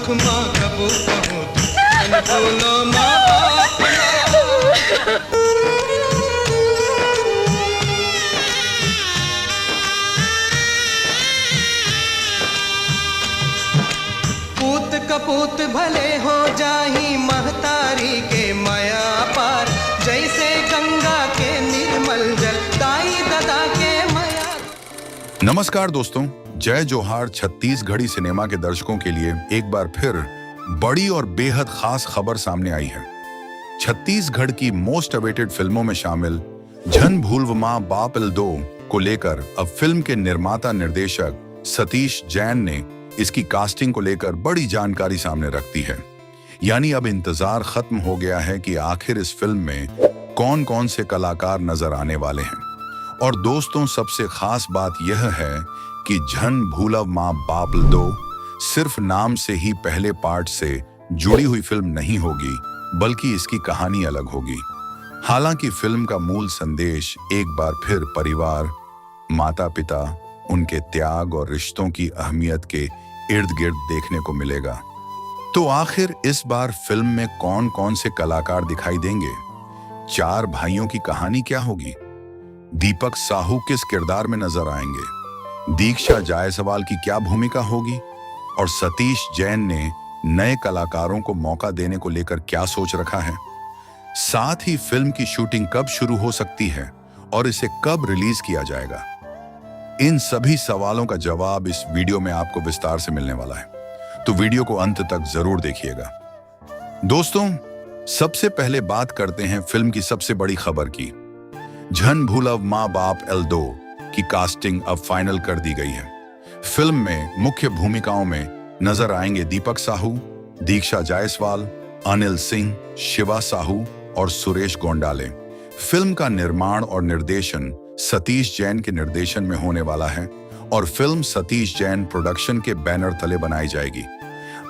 दुख माँ कबू कहूँ तू बोलो माँ बाप पूत कपूत भले हो जाही महतारी के माया पार जैसे गंगा के निर्मल जल दाई ददा के माया। नमस्कार दोस्तों, जय जोहार। छत्तीसगढ़ी सिनेमा के दर्शकों के लिए एक बार फिर बड़ी और बेहद खास खबर सामने आई है। छत्तीसगढ़ की मोस्ट अवेटेड फिल्मों में शामिल झन भूलवमा बाप एल2 को लेकर अब फिल्म के निर्माता निर्देशक सतीश जैन ने इसकी कास्टिंग को लेकर बड़ी जानकारी सामने रख दी है। यानी अब इंतजार खत्म हो गया है कि आखिर इस फिल्म में कौन कौन से कलाकार नजर आने वाले हैं। और दोस्तों, सबसे खास बात यह है कि झन भूलव माँ बाप एल2 सिर्फ नाम से ही पहले पार्ट से जुड़ी हुई फिल्म नहीं होगी, बल्कि इसकी कहानी अलग होगी। हालांकि फिल्म का मूल संदेश एक बार फिर परिवार, माता पिता, उनके त्याग और रिश्तों की अहमियत के इर्द गिर्द देखने को मिलेगा। तो आखिर इस बार फिल्म में कौन कौन से कलाकार दिखाई देंगे? चार भाइयों की कहानी क्या होगी? दीपक साहू किस किरदार में नजर आएंगे? दीक्षा जायसवाल की क्या भूमिका होगी? और सतीश जैन ने नए कलाकारों को मौका देने को लेकर क्या सोच रखा है? साथ ही फिल्म की शूटिंग कब शुरू हो सकती है और इसे कब रिलीज किया जाएगा? इन सभी सवालों का जवाब इस वीडियो में आपको विस्तार से मिलने वाला है, तो वीडियो को अंत तक जरूर देखिएगा। दोस्तों, सबसे पहले बात करते हैं फिल्म की सबसे बड़ी खबर की। झन भूलव माँ बाप एल2 की कास्टिंग अब फाइनल कर दी गई है। फिल्म में मुख्य भूमिकाओं में नजर आएंगे दीपक साहू, दीक्षा जायसवाल, अनिल सिंह, शिवा साहू और सुरेश गोंडाले। फिल्म का निर्माण और निर्देशन सतीश जैन के निर्देशन में होने वाला है और फिल्म सतीश जैन प्रोडक्शन के बैनर तले बनाई जाएगी।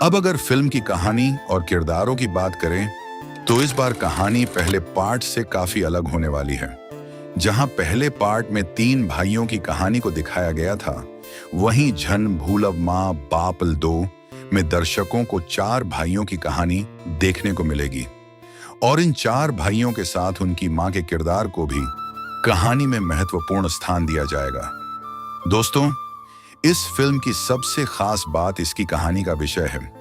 अब अगर फिल्म की कहानी और किरदारों की बात करें तो इस बार कहानी पहले पार्ट से काफी अलग होने वाली है। जहां पहले पार्ट में 3 भाइयों की कहानी को दिखाया गया था, वहीं झन भूलव माँ बाप एल2 में दर्शकों को 4 भाइयों की कहानी देखने को मिलेगी और इन 4 भाइयों के साथ उनकी मां के किरदार को भी कहानी में महत्वपूर्ण स्थान दिया जाएगा। दोस्तों, इस फिल्म की सबसे खास बात इसकी कहानी का विषय है।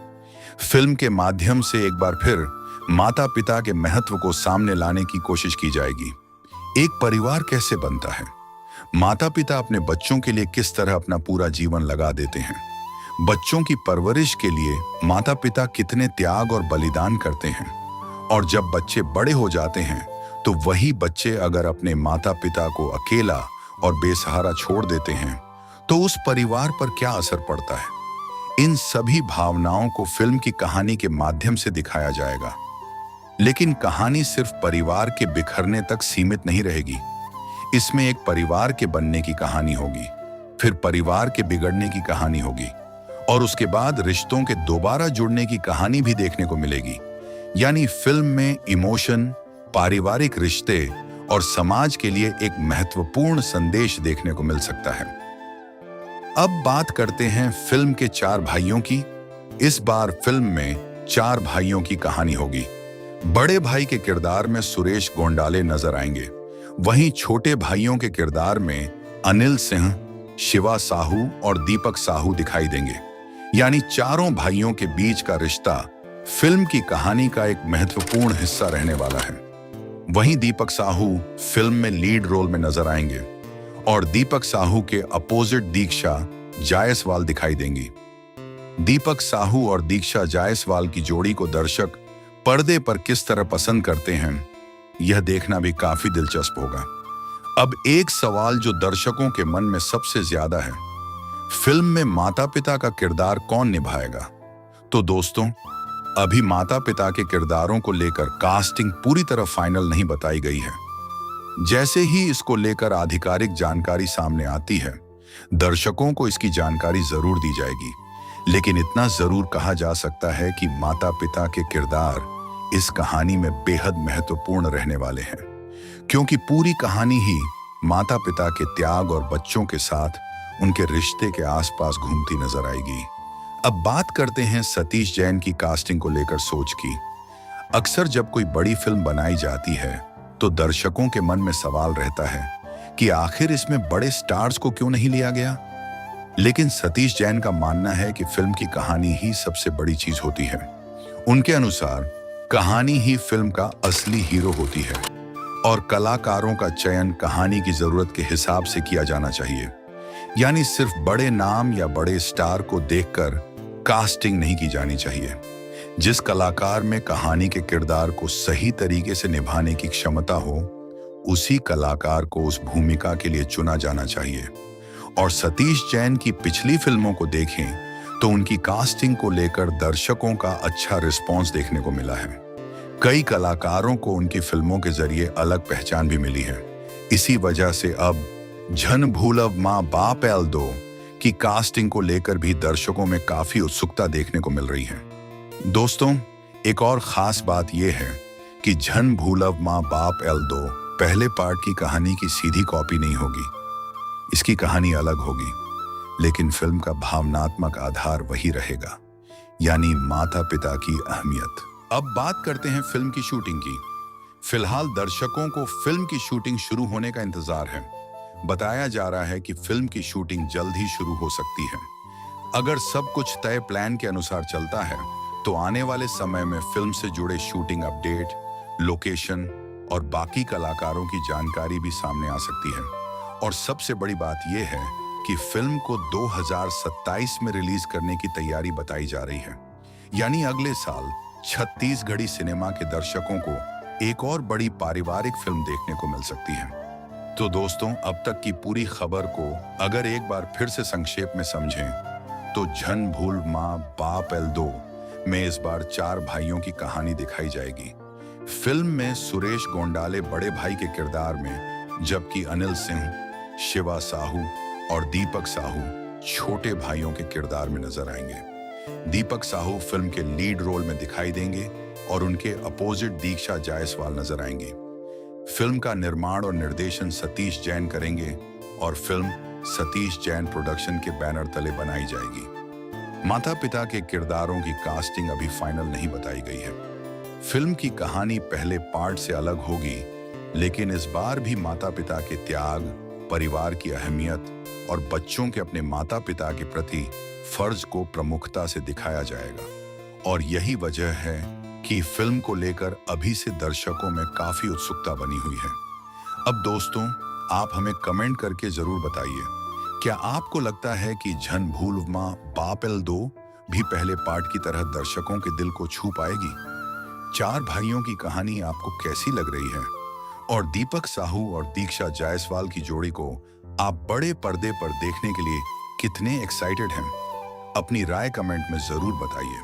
फिल्म के माध्यम से एक बार फिर माता पिता के महत्व को सामने लाने की कोशिश की जाएगी। एक परिवार कैसे बनता है, माता पिता अपने बच्चों के लिए किस तरह अपना पूरा जीवन लगा देते हैं, बच्चों की परवरिश के लिए माता पिता कितने त्याग और बलिदान करते हैं, और जब बच्चे बड़े हो जाते हैं तो वही बच्चे अगर अपने माता पिता को अकेला और बेसहारा छोड़ देते हैं तो उस परिवार पर क्या असर पड़ता है। इन सभी भावनाओं को फिल्म की कहानी के माध्यम से दिखाया जाएगा। लेकिन कहानी सिर्फ परिवार के बिखरने तक सीमित नहीं रहेगी। इसमें एक परिवार के बनने की कहानी होगी, फिर परिवार के बिगड़ने की कहानी होगी और उसके बाद रिश्तों के दोबारा जुड़ने की कहानी भी देखने को मिलेगी। यानी फिल्म में इमोशन, पारिवारिक रिश्ते और समाज के लिए एक महत्वपूर्ण संदेश देखने को मिल सकता है। अब बात करते हैं फिल्म के 4 भाइयों की। इस बार फिल्म में 4 भाइयों की कहानी होगी। बड़े भाई के किरदार में सुरेश गोंडाले नजर आएंगे, वहीं छोटे भाइयों के किरदार में अनिल सिंह, शिवा साहू और दीपक साहू दिखाई देंगे। यानी चारों भाइयों के बीच का रिश्ता फिल्म की कहानी का एक महत्वपूर्ण हिस्सा रहने वाला है। वहीं दीपक साहू फिल्म में लीड रोल में नजर आएंगे और दीपक साहू के अपोजिट दीक्षा जायसवाल दिखाई देंगी। दीपक साहू और दीक्षा जायसवाल की जोड़ी को दर्शक पर्दे पर किस तरह पसंद करते हैं, यह देखना भी काफी दिलचस्प होगा। अब एक सवाल जो दर्शकों के मन में सबसे ज्यादा है, फिल्म में माता पिता का किरदार कौन निभाएगा? तो दोस्तों, अभी माता पिता के किरदारों को लेकर कास्टिंग पूरी तरह फाइनल नहीं बताई गई है। जैसे ही इसको लेकर आधिकारिक जानकारी सामने आती है, दर्शकों को इसकी जानकारी जरूर दी जाएगी। लेकिन इतना जरूर कहा जा सकता है कि माता पिता के किरदार इस कहानी में बेहद महत्वपूर्ण रहने वाले हैं, क्योंकि पूरी कहानी ही माता पिता के त्याग और बच्चों के साथ उनके रिश्ते के आसपास घूमती नजर आएगी। अब बात करते हैं सतीश जैन की कास्टिंग को लेकर सोच की। अक्सर जब कोई बड़ी फिल्म बनाई जाती है तो दर्शकों के मन में सवाल रहता है कि आखिर इसमें बड़े स्टार्स को क्यों नहीं लिया गया। लेकिन सतीश जैन का मानना है कि फिल्म की कहानी ही सबसे बड़ी चीज होती है। उनके अनुसार कहानी ही फिल्म का असली हीरो होती है और कलाकारों का चयन कहानी की जरूरत के हिसाब से किया जाना चाहिए। यानी सिर्फ बड़े नाम या बड़े स्टार को देखकर कास्टिंग नहीं की जानी चाहिए। जिस कलाकार में कहानी के किरदार को सही तरीके से निभाने की क्षमता हो, उसी कलाकार को उस भूमिका के लिए चुना जाना चाहिए। और सतीश जैन की पिछली फिल्मों को देखें तो उनकी कास्टिंग को लेकर दर्शकों का अच्छा रिस्पॉन्स देखने को मिला है। कई कलाकारों को उनकी फिल्मों के जरिए अलग पहचान भी मिली है। इसी वजह से अब झन भूलव मां बाप एल दो की कास्टिंग को लेकर भी दर्शकों में काफी उत्सुकता देखने को मिल रही है। दोस्तों, एक और खास बात यह है कि झन भूलव मां बाप एल दो पहले पार्ट की कहानी की सीधी कॉपी नहीं होगी। इसकी कहानी अलग होगी, लेकिन फिल्म का भावनात्मक आधार वही रहेगा, यानी माता पिता की अहमियत। अब बात करते हैं फिल्म की शूटिंग की। फिलहाल दर्शकों को फिल्म की शूटिंग शुरू होने का इंतजार है। बताया जा रहा है कि फिल्म की शूटिंग जल्द ही शुरू हो सकती है। अगर सब कुछ तय प्लान के अनुसार चलता है तो आने वाले समय में फिल्म से जुड़े शूटिंग अपडेट, लोकेशन और बाकी कलाकारों की जानकारी भी सामने आ सकती है। और सबसे बड़ी बात यह है कि फिल्म को 2027 में रिलीज करने की तैयारी बताई जा रही है। यानी अगले साल छत्तीसगढ़ी सिनेमा के दर्शकों को एक और बड़ी पारिवारिक फिल्म देखने को मिल सकती है। तो दोस्तों, अब तक की पूरी खबर को अगर एक बार फिर से संक्षेप में समझें तो झन भूल मां बाप एल दो में इस बार 4 भाइयों की कहानी दिखाई जाएगी। फिल्म में सुरेश गोंडाले बड़े भाई के किरदार में, जबकि अनिल सिंह, शिवा साहू और दीपक साहू छोटे भाइयों के किरदार में नजर आएंगे। दीपक साहू फिल्म के लीड रोल में दिखाई देंगे और उनके अपोजिट दीक्षा जायसवाल नजर आएंगी। फिल्म का निर्माण और निर्देशन सतीश जैन करेंगे और फिल्म सतीश जैन प्रोडक्शन के बैनर तले बनाई जाएगी। माता पिता के किरदारों की कास्टिंग अभी फाइनल नहीं बताई गई है। फिल्म की कहानी पहले पार्ट से अलग होगी, लेकिन इस बार भी माता पिता के त्याग, परिवार की अहमियत और बच्चों के अपने माता पिता के प्रति फर्ज को प्रमुखता से दिखाया जाएगा। और यही वजह है कि फिल्म को लेकर अभी से दर्शकों में काफी उत्सुकता बनी हुई है। अब दोस्तों, आप हमें कमेंट करके जरूर बताइए, क्या आपको लगता है कि झन भूल मां बाप एल दो भी पहले पार्ट की तरह दर्शकों के दिल को छू पाएगी? 4 भाइयों की कहानी आपको कैसी लग रही है? और दीपक साहू और दीक्षा जायसवाल की जोड़ी को आप बड़े पर्दे पर देखने के लिए कितने एक्साइटेड हैं? अपनी राय कमेंट में जरूर बताइए।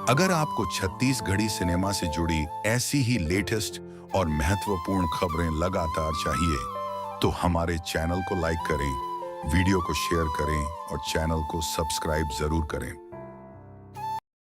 अगर आपको छत्तीसगढ़ी सिनेमा से जुड़ी ऐसी ही लेटेस्ट और महत्वपूर्ण खबरें लगातार चाहिए तो हमारे चैनल को लाइक करें, वीडियो को शेयर करें और चैनल को सब्सक्राइब जरूर करें।